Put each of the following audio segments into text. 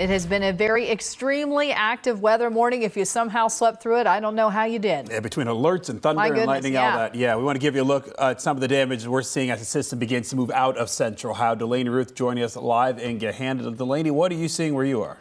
It has been a very extremely active weather morning. If you somehow slept through it, I don't know how you did. Yeah, between alerts and thunder and lightning, all that. Yeah, we want to give you a look at some of the damage we're seeing as the system begins to move out of Central Ohio. Delaney Ruth joining us live in Gahanna. Delaney, what are you seeing where you are?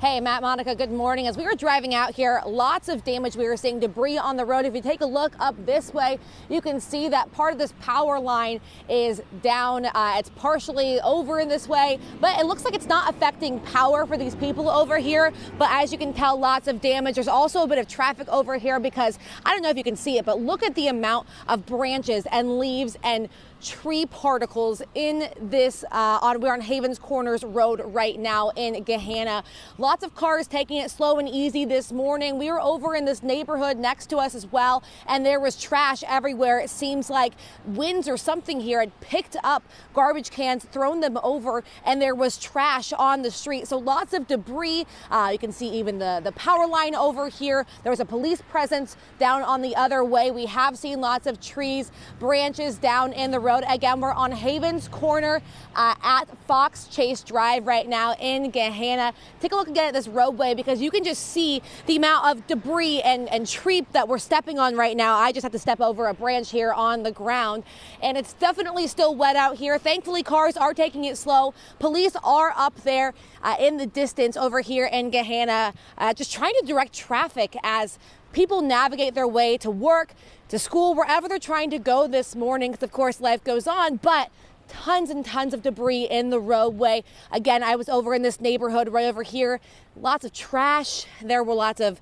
Hey, Matt, Monica, good morning. As we were driving out here, lots of damage. We were seeing debris on the road. If you take a look up this way, you can see that part of this power line is down. It's partially over in this way, but it looks like it's not affecting power for these people over here. But as you can tell, lots of damage. There's also a bit of traffic over here because I don't know if you can see it, but look at the amount of branches and leaves and tree particles in this we're on Havens Corners Road right now in Gahanna. Lots of cars taking it slow and easy this morning. We were over in this neighborhood next to us as well, and there was trash everywhere. It seems like winds or something here had picked up garbage cans, thrown them over, and there was trash on the street. So lots of debris. You can see even the power line over here. There was a police presence down on the other way. We have seen lots of trees, branches down in the road. Again, we're on Havens Corner at Fox Chase Drive right now in Gahanna. Take a look again at this roadway because you can just see the amount of debris and tree that we're stepping on right now. I just have to step over a branch here on the ground, and it's definitely still wet out here. Thankfully, cars are taking it slow. Police are up there in the distance over here in Gahanna, just trying to direct traffic as people navigate their way to work, to school, wherever they're trying to go this morning, because of course life goes on, but tons and tons of debris in the roadway. Again, I was over in this neighborhood right over here. Lots of trash. There were lots of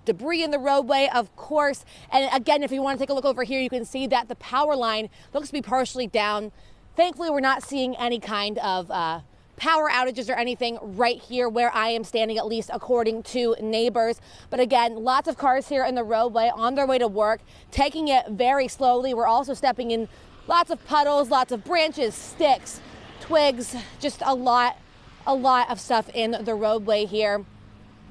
debris in the roadway, of course. And again, if you want to take a look over here, you can see that the power line looks to be partially down. Thankfully, we're not seeing any kind of power outages or anything right here where I am standing, at least according to neighbors. But again, lots of cars here in the roadway on their way to work, taking it very slowly. We're also stepping in lots of puddles, lots of branches, sticks, twigs, just a lot of stuff in the roadway here.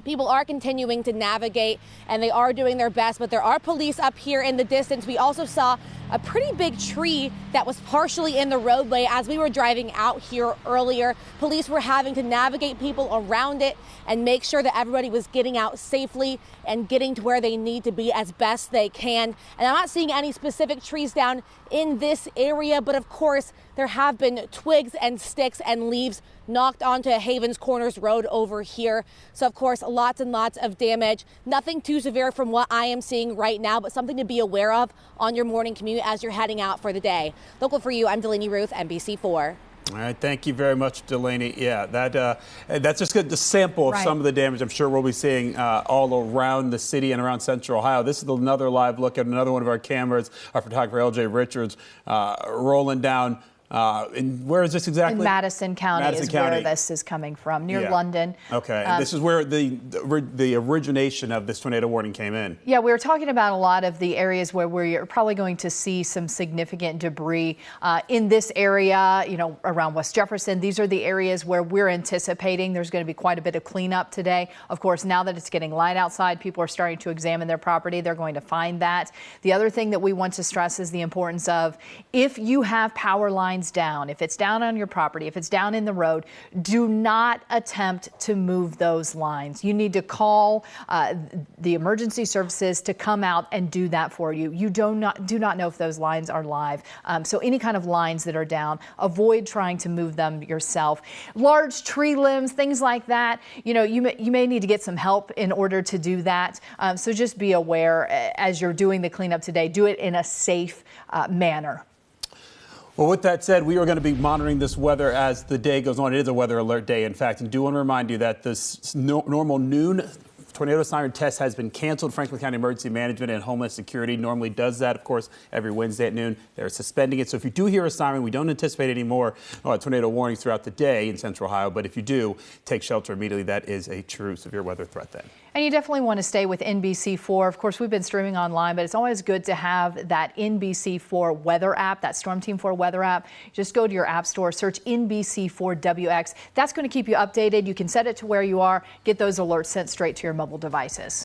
People are continuing to navigate and they are doing their best, but there are police up here in the distance. We also saw a pretty big tree that was partially in the roadway as we were driving out here earlier. Police were having to navigate people around it and make sure that everybody was getting out safely and getting to where they need to be as best they can. And I'm not seeing any specific trees down in this area, but of course there have been twigs and sticks and leaves knocked onto Havens Corners Road over here. So of course, lots and lots of damage. Nothing too severe from what I am seeing right now, but something to be aware of on your morning commute as you're heading out for the day. Local for you, I'm Delaney Ruth, NBC4. All right, thank you very much, Delaney. Yeah, that's just good, the sample of some of the damage I'm sure we'll be seeing all around the city and around Central Ohio. This is another live look at another one of our cameras. Our photographer, LJ Richards, rolling down. Where is this exactly? In Madison County where this is coming from, near London. Okay, and this is where the origination of this tornado warning came in. Yeah, we were talking about a lot of the areas where we're probably going to see some significant debris in this area, you know, around West Jefferson. These are the areas where we're anticipating there's going to be quite a bit of cleanup today. Of course, now that it's getting light outside, people are starting to examine their property. They're going to find that. The other thing that we want to stress is the importance of, if you have power lines down, if it's down on your property, if it's down in the road, do not attempt to move those lines. You need to call the emergency services to come out and do that for you. You do not know if those lines are live. So any kind of lines that are down, avoid trying to move them yourself. Large tree limbs, things like that, you know, you may need to get some help in order to do that. So just be aware as you're doing the cleanup today. Do it in a safe manner. Well, with that said, we are going to be monitoring this weather as the day goes on. It is a weather alert day, in fact, and do want to remind you that this normal noon tornado siren test has been canceled. Franklin County Emergency Management and Homeland Security normally does that, of course, every Wednesday at noon. They're suspending it. So if you do hear a siren, we don't anticipate any more tornado warnings throughout the day in Central Ohio. But if you do, take shelter immediately. That is a true severe weather threat then. And you definitely want to stay with NBC4. Of course, we've been streaming online, but it's always good to have that NBC4 weather app, that Storm Team 4 weather app. Just go to your app store, search NBC4WX. That's going to keep you updated. You can set it to where you are, get those alerts sent straight to your mobile devices.